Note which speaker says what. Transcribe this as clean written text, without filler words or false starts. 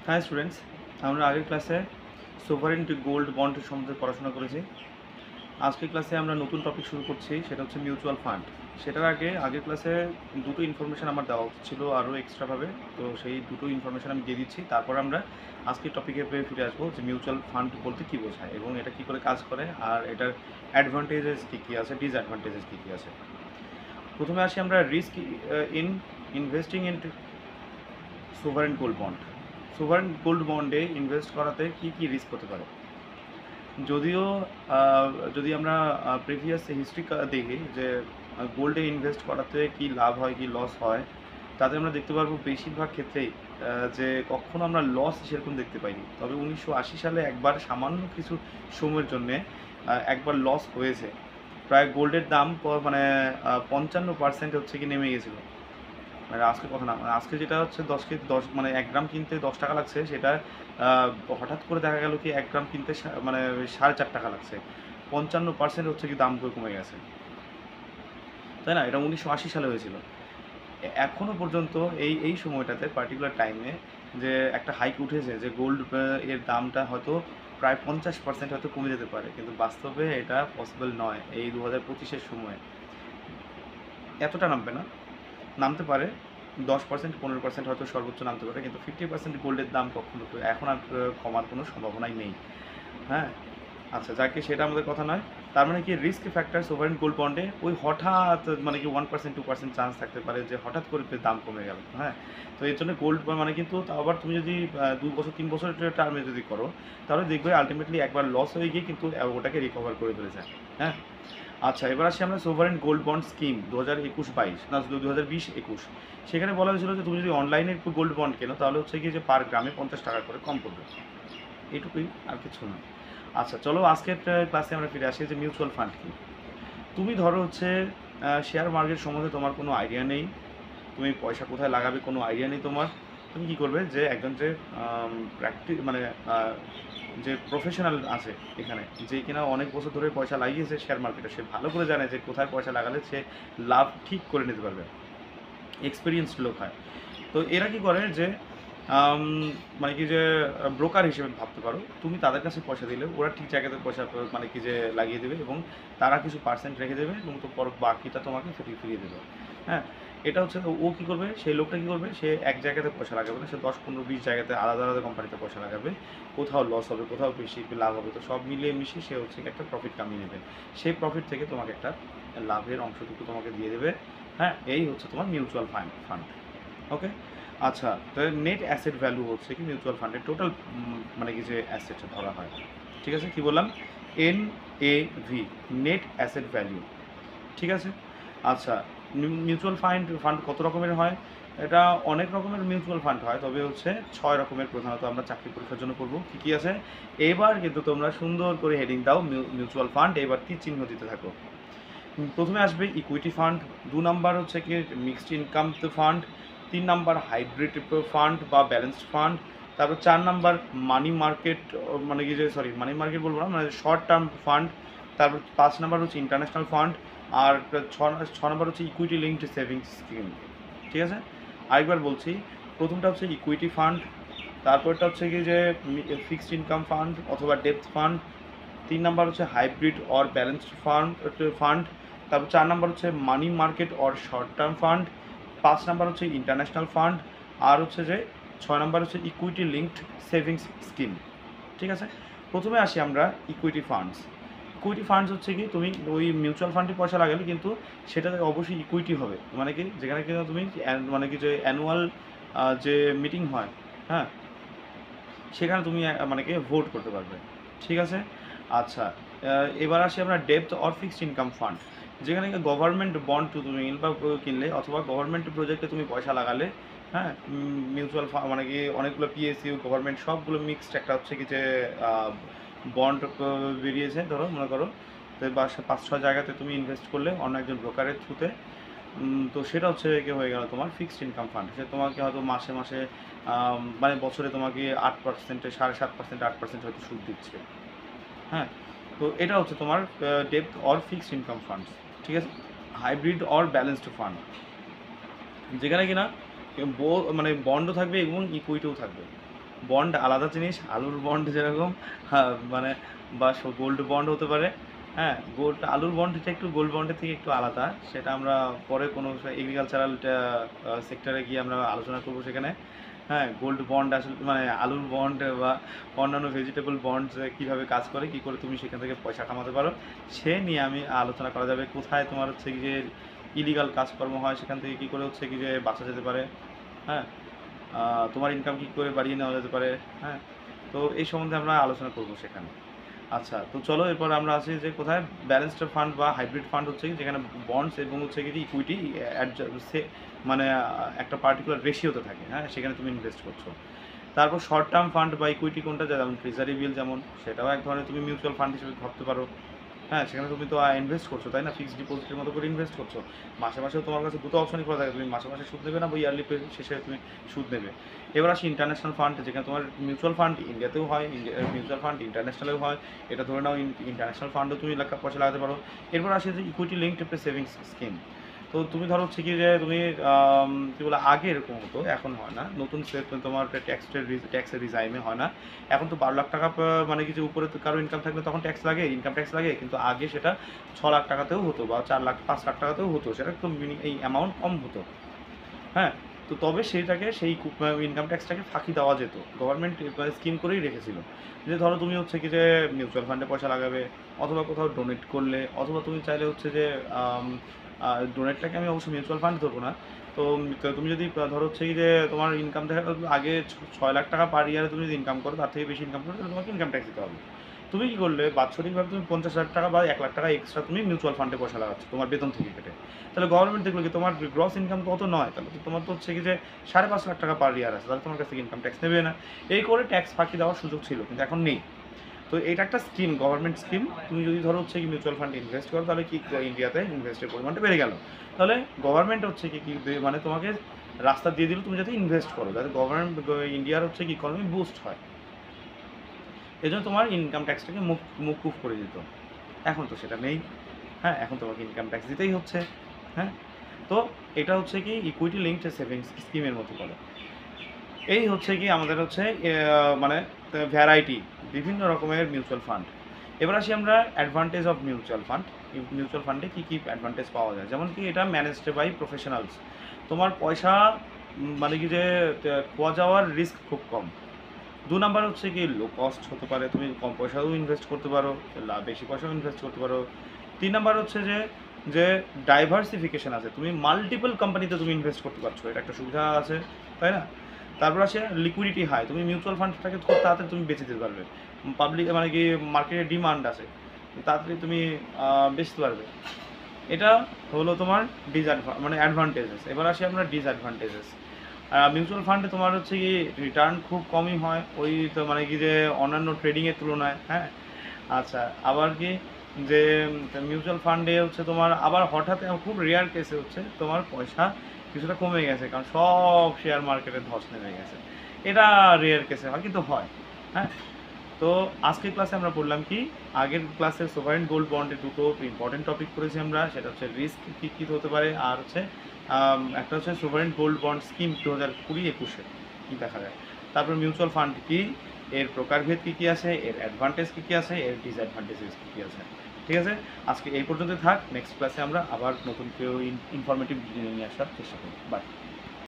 Speaker 1: High students, আমরা আগের ক্লাসে সোভারেন গোল্ড বন্ড সম্বন্ধে পড়াশোনা করেছি। আজকের ক্লাসে আমরা নতুন টপিক শুরু করছি, সেটা হচ্ছে মিউচুয়াল ফান্ড। সেটার আগের ক্লাসে দুটো ইনফরমেশান আমার দেওয়া ছিল আরও এক্সট্রাভাবে, তো সেই দুটো ইনফরমেশান আমি দিয়ে দিচ্ছি। তারপর আমরা আজকের টপিকে ফিরে আসবো যে মিউচুয়াল ফান্ড বলতে কী বোঝায় এবং এটা কী করে কাজ করে আর এটার অ্যাডভান্টেজেস কী কী আছে, ডিসঅ্যাডভান্টেজেস কী কী আছে। প্রথমে আসি আমরা risk in investing in sovereign gold bond. Sovereign gold বন্ডে ইনভেস্ট করাতে কী কী রিস্ক হতে পারে। যদিও যদি আমরা প্রিভিয়াস হিস্ট্রি দেখি যে গোল্ডে ইনভেস্ট করাতে কি লাভ হয় কি লস হয়, তাতে আমরা দেখতে পারবো বেশিরভাগ ক্ষেত্রেই যে কখনো আমরা লস সেরকম দেখতে পাইনি। তবে 1980 সালে একবার সামান্য কিছু সময়ের জন্যে একবার লস হয়েছে। প্রায় গোল্ডের দাম মানে 55% হচ্ছে কি নেমে গেছিলো। মানে আজকের কথা না, মানে আজকে যেটা হচ্ছে 10 মানে 1 গ্রাম কিনতে 10 টাকা লাগছে, সেটা হঠাৎ করে দেখা গেল কি 1 গ্রাম কিনতে মানে 4.5 টাকা লাগছে। 55% হচ্ছে কি দাম কমে গেছে, তাই না? এটা 1980 সালে হয়েছিল। এখনও পর্যন্ত এই সময়টাতে পার্টিকুলার টাইমে যে একটা হাইক উঠেছে যে গোল্ড এর দামটা হয়তো প্রায় 50% হয়তো কমে যেতে পারে, কিন্তু বাস্তবে এটা পসিবল নয়। এই 2025-এর সময়ে এতটা নামবে না, নামতে পারে 10% 15% হয়তো সর্বোচ্চ নামতে পারে, কিন্তু 50% গোল্ডের দাম কখনো এখন আর কমার কোনো সম্ভাবনাই নেই। হ্যাঁ, আচ্ছা, যাকে সেটা আমাদের কথা নয়। তার মানে কি রিস্ক ফ্যাক্টর সোভারেন গোল্ড বন্ডে ওই হঠাৎ মানে কি 1% 2% চান্স থাকতে পারে যে হঠাৎ করে দাম কমে গেল। হ্যাঁ, তো এর জন্য গোল্ড মানে কিন্তু আবার তুমি যদি 2 বছর 3 বছরের টার্মে যদি করো, তাহলে দেখবে আলটিমেটলি একবার লস হয়ে গিয়ে কিন্তু ওটাকে রিকভার করে ফেলে যায়। হ্যাঁ, আচ্ছা, এবার আসি আমরা সোভারেন গোল্ড বন্ড স্কিম 2021-22 না 2020-21। সেখানে বলা হয়েছিল যে তুমি যদি অনলাইনে একটু গোল্ড বন্ড কেনো তাহলে হচ্ছে কি যে পার গ্রামে 50 টাকা করে কম পড়বে। এইটুকুই, আর কিছু না। আচ্ছা, চলো আজকের ক্লাসে আমরা ফিরে আসি যে মিউচুয়াল ফান্ড কী। তুমি ধরো হচ্ছে শেয়ার মার্কেট সম্বন্ধে তোমার কোনো আইডিয়া নেই, তুমি পয়সা কোথায় লাগাবে কোনো আইডিয়া নেই তোমার। তুমি কী করবে যে একজন যে মানে যে প্রফেশনাল আছে এখানে, যে কিনা অনেক বছর ধরে পয়সা লাগিয়েছে শেয়ার মার্কেটে, সে ভালো করে জানে যে কোথায় পয়সা লাগালে সে লাভ ঠিক করে নিতে পারবে, এক্সপিরিয়েন্সড লোক হয়। তো এরা কী করে যে মানে কি যে ব্রোকার হিসেবে ভাবতে পারো, তুমি তাদের কাছে পয়সা দিলে ওরা ঠিক জায়গাতে পয়সা মানে কি যে লাগিয়ে দেবে এবং তারা কিছু পার্সেন্ট রেখে দেবে এবং তো বাকিটা তোমাকে ফিরিয়ে দেবে। হ্যাঁ, এটা হচ্ছে ও কী করবে, সেই লোকটা কী করবে, সে এক জায়গাতে পয়সা লাগাবে না, সে 10 15 20 জায়গাতে আলাদা আলাদা কোম্পানিতে পয়সা লাগাবে। কোথাও লস হবে, কোথাও বেশি লাভ হবে, তো সব মিলিয়ে মিশিয়ে সে হচ্ছে একটা প্রফিট কামিয়ে নেবে। সেই প্রফিট থেকে তোমাকে একটা লাভের অংশটুকু তোমাকে দিয়ে দেবে। হ্যাঁ, এই হচ্ছে তোমার মিউচুয়াল ফান্ড। ওকে, আচ্ছা, তাহলে নেট অ্যাসেট ভ্যালু হচ্ছে কি মিউচুয়াল ফান্ডের টোটাল মানে কি যে অ্যাসেটটা ধরা হয়। ঠিক আছে, কি বললাম? NAV, net asset value. ঠিক আছে, আচ্ছা, মিউচুয়াল ফান্ড কত রকমের হয়? এটা অনেক রকমের মিউচুয়াল ফান্ড হয়, তবে হচ্ছে 6 রকমের প্রধানত আমরা চাকরি পরীক্ষার জন্য করবো। কী কী আছে এবার কিন্তু তোমরা সুন্দর করে হেডিং দাও মিউচুয়াল ফান্ড, এবার তীর চিহ্ন দিতে থাকো। প্রথমে আসবে ইকুইটি ফান্ড, 2 নাম্বার হচ্ছে কি mixed income fund, 3 number hybrid fund বা ব্যালেন্সড ফান্ড, তারপর 4 নাম্বার মানি মার্কেট মানে কি যে মানি মার্কেট বলবো না, মানে শর্ট টার্ম ফান্ড, তারপর 5 নাম্বার হচ্ছে ইন্টারন্যাশনাল ফান্ড, আর 6 নাম্বার হচ্ছে ইকুইটি লিঙ্কড সেভিংস স্কিম। ঠিক আছে, আরেকবার বলছি, প্রথমটা হচ্ছে ইকুইটি ফান্ড, তারপরটা হচ্ছে কি যে ফিক্সড ইনকাম ফান্ড অথবা ডেপথ ফান্ড, 3 নাম্বার হচ্ছে হাইব্রিড অর ব্যালেন্সড ফান্ড, তারপর 4 নাম্বার হচ্ছে money market or short term fund, 5 number হচ্ছে ইন্টারন্যাশনাল ফান্ড, আর হচ্ছে যে 6 নাম্বার হচ্ছে ইকুইটি লিঙ্কড সেভিংস স্কিম। ঠিক আছে, প্রথমে আসি আমরা ইকুইটি ফান্ডস। ইকুইটি ফান্ডস হচ্ছে কি তুমি ওই মিউচুয়াল ফান্ডে পয়সা লাগালে কিন্তু সেটাতে অবশ্যই ইকুইটি হবে, মানে কি যেখানে কিন্তু তুমি মানে কি যে অ্যানুয়াল যে মিটিং হয়, হ্যাঁ, সেখানে তুমি মানে কি ভোট করতে পারবে। ঠিক আছে, আচ্ছা, এবার আসি আমরা depth or fixed income fund, যেখানে গভর্নমেন্ট বন্ড তুমি কিনলে অথবা গভর্নমেন্ট প্রজেক্টে তুমি পয়সা লাগালে। হ্যাঁ, মিউচুয়াল ফান্ড মানে কি অনেকগুলো PSU গভর্নমেন্ট সবগুলো মিক্সড একটা হচ্ছে কি যে বন্ড বেরিয়েছে, ধরো মনে করো তো 5-6 জায়গাতে তুমি ইনভেস্ট করলে অন্য একজন ব্রোকারের থ্রুতে, তো সেটা হচ্ছে কি হয়ে গেল তোমার ফিক্সড ইনকাম ফান্ড। সে তোমাকে হয়তো মাসে মাসে মানে বছরে তোমাকে 8% 7.5% 8% হয়তো সুদ দিচ্ছে। হ্যাঁ, তো এটা হচ্ছে তোমার depth or fixed income funds. ঠিক আছে, হাইব্রিড অর ব্যালেন্সড ফান্ড, যেখানে কিনা মানে বন্ডও থাকবে এবং ইকুইটিও থাকবে। বন্ড আলাদা জিনিস, আলুর বন্ড যেরকম মানে বা গোল্ড বন্ড হতে পারে। হ্যাঁ, গোল্ড আলুর বন্ডটা একটু গোল্ড বন্ডের থেকে একটু আলাদা, সেটা আমরা পরে কোনো এগ্রিকালচারাল সেক্টরে গিয়ে আমরা আলোচনা করবো সেখানে। হ্যাঁ, গোল্ড বন্ড আসলে মানে আলুর বন্ড বা অন্যান্য ভেজিটেবল বন্ড কীভাবে কাজ করে, কী করে তুমি সেখান থেকে পয়সা কামাতে পারো, সে নিয়ে আমি আলোচনা করা যাবে। কোথায় তোমার হচ্ছে কি যে ইলিগাল কাজকর্ম হয়, সেখান থেকে কী করে হচ্ছে কি যে বাঁচা যেতে পারে। হ্যাঁ, তোমার ইনকাম কী করে বাড়িয়ে নেওয়া যেতে পারে। হ্যাঁ, তো এই সম্বন্ধে আমরা আলোচনা করব সেখানে। আচ্ছা, তো চলো এরপর আমরা আছি যে কোথায় ব্যালেন্সড ফান্ড বা হাইব্রিড ফান্ড হচ্ছে কি যেখানে বন্ডস এবং হচ্ছে কি ইকুইটি মানে একটা পার্টিকুলার রেশিওতে থাকে। হ্যাঁ, সেখানে তুমি ইনভেস্ট করছো। তারপর শর্ট টার্ম ফান্ড বা ইকুইটি কোনটা, যেমন ট্রেজারি বিল, যেমন সেটাও এক ধরনের তুমি মিউচুয়াল ফান্ড হিসেবে ভাবতে পারো। হ্যাঁ, সেখানে তুমি তো ইনভেস্ট করছো, তাই না? ফিক্সড ডিপোজিটের মতো করে ইনভেস্ট করছো। মাসে মাসেও তোমার কাছে দুটো অপশনই খোলা থাকে, তুমি মাসে মাসে সুদ নেবে না বা ইয়ারলি শেষে তুমি সুদ নেবে। এবার আসি ইন্টারন্যাশনাল ফান্ড, যেখানে তোমার মিউচুয়াল ফান্ড ইন্ডিয়াতেও হয়, মিউচুয়াল ফান্ড ইন্টারন্যাশনালেও হয়। এটা ধরে নাও ইন্টারন্যাশনাল ফান্ডও তুমি পয়সা লাগাতে পারো। এরপর আসি যে ইকুইটি লিঙ্কড সেভিংস স্কিম। তো তুমি ধরো হচ্ছে কি যে তুমি কী বলে, আগে এরকম হতো, এখন হয় না। নতুন তোমার ট্যাক্সের রিজাইমে হয় না। এখন তো 12 লাখ টাকা মানে কি যে উপরে কারো ইনকাম থাকলে তখন ট্যাক্স লাগে, ইনকাম ট্যাক্স লাগে। কিন্তু আগে সেটা 6 লাখ টাকাতেও হতো বা 4 লাখ 5 লাখ টাকাতেও হতো, সেটা একটু এই অ্যামাউন্ট কম হতো। হ্যাঁ, তো তবে সেইটাকে সেই ইনকাম ট্যাক্সটাকে ফাঁকি দেওয়া যেত, গভর্নমেন্ট স্কিম করেই রেখেছিল। যে ধরো তুমি হচ্ছে কি যে মিউচুয়াল ফান্ডে পয়সা লাগাবে, অথবা কোথাও ডোনেট করলে, অথবা তুমি চাইলে হচ্ছে যে ডোনেটটাকে আমি অবশ্যই মিউচুয়াল ফান্ড ধরবো না। তো তুমি যদি ধরো হচ্ছে কি যে তোমার ইনকাম দেখা আগে 6 লাখ টাকা পার ইয়ারে তুমি যদি ইনকাম করো, তার থেকে বেশি ইনকাম করো, তাহলে তোমাকে ইনকাম ট্যাক্স দিতে হবে। তুমি কী করলে, বাৎসরিকভাবে তুমি 50,000 টাকা বা 1 লাখ টাকা এক্সট্রা তুমি মিউচুয়াল ফান্ডে পয়সা লাগাচ্ছ তোমার বেতন থেকে কেটে। তাহলে গভর্নমেন্ট দেখলো কি তোমার গ্রস ইনকাম তো অত নয়, তাহলে তো তোমার তো হচ্ছে কি যে 5.5 লাখ টাকা পার ইয়ার আছে, তাহলে তোমার কাছ থেকে ইনকাম ট্যাক্স নেবে না। এই করে ট্যাক্স ফাঁকি দেওয়ার সুযোগ ছিল, কিন্তু এখন নেই। তো এটা একটা স্কিম, গভর্নমেন্ট স্কিম। তুমি যদি ধরো হচ্ছে কি মিউচুয়াল ফান্ডে ইনভেস্ট করো, তাহলে কি ইন্ডিয়াতে ইনভেস্টের পরিমাণটা বেড়ে গেল। তাহলে গভর্নমেন্ট হচ্ছে কি মানে তোমাকে রাস্তা দিয়ে দিল, তুমি যাতে ইনভেস্ট করো, যাতে গভর্নমেন্ট ইন্ডিয়ার হচ্ছে কি ইকোনমি বুস্ট হয়। এই জন্য তোমার ইনকাম ট্যাক্সটাকে মকুফ করে দিত। এখন তো সেটা নেই। হ্যাঁ, এখন তোমাকে ইনকাম ট্যাক্স দিতেই হচ্ছে। হ্যাঁ, তো এটা হচ্ছে কি ইকুইটি লিঙ্কড সেভিংস স্কিমের মতো করে। এই হচ্ছে কি আমাদের হচ্ছে মানে ভ্যারাইটি বিভিন্ন রকমের মিউচুয়াল ফান্ড। এবার আসি আমরা advantage of mutual fund. Mutual ফান্ডে কী কী অ্যাডভান্টেজ পাওয়া যায়, যেমন কি এটা ম্যানেজড বাই প্রফেশনালস। তোমার পয়সা মানে কি যে খোয়া যাওয়ার রিস্ক খুব কম। 2 নাম্বার হচ্ছে কি লো কস্ট হতে পারে, তুমি কম পয়সাও ইনভেস্ট করতে পারো, বেশি পয়সাও ইনভেস্ট করতে পারো। 3 নাম্বার হচ্ছে যে যে ডাইভার্সিফিকেশন আছে, তুমি মাল্টিপল কোম্পানিতে তুমি ইনভেস্ট করতে পারছো, এটা একটা সুবিধা আছে, তাই না? তারপর আছে লিকুইডিটি হাই, তুমি মিউচুয়াল ফান্ডটাকে খুব তাড়াতাড়ি তুমি বেচে দিতে পারবে। পাবলিক মানে কি মার্কেটে ডিমান্ড আছে, তাড়াতাড়ি তুমি বেচতে পারবে। এটা হলো তোমার মানে অ্যাডভান্টেজেস। এবার আসি আমরা ডিসঅ্যাডভান্টেজেস। মিউচুয়াল ফান্ডে তোমার হচ্ছে কি রিটার্ন খুব কমই হয়, ওই তো মানে কি যে অন্যান্য ট্রেডিংয়ের তুলনায়। হ্যাঁ, আচ্ছা, আবার কি যে মিউচুয়াল ফান্ডে হচ্ছে তোমার আবার হঠাৎ খুব রেয়ার কেসে হচ্ছে তোমার পয়সা কিছুটা কমে গেছে, কারণ সব শেয়ার মার্কেটে ধস নেমে গেছে। এটা রেয়ার কেসে হয়, কিন্তু হয়। হ্যাঁ, তো আজকের ক্লাসে আমরা বললাম কি, আগের ক্লাসে সোভারেন গোল্ড বন্ডের দুটো ইম্পর্টেন্ট টপিক করেছি আমরা, সেটা হচ্ছে রিস্ক কী কী হতে পারে, আর হচ্ছে একটা হচ্ছে সোভারেন গোল্ড বন্ড স্কিম 2020-21 কী দেখা যায়। তারপর মিউচুয়াল ফান্ড কি, এর প্রকারভেদ কী কী আছে, এর অ্যাডভান্টেজ কী কী আছে, এর ডিসঅ্যাডভান্টেজেস কী কী আছে। ঠিক আছে, আজকে এই পর্যন্ত থাক। নেক্সট ক্লাসে আমরা আবার নতুন কেউ ইনফরমেটিভ নিয়ে আসার চেষ্টা করব। বাই।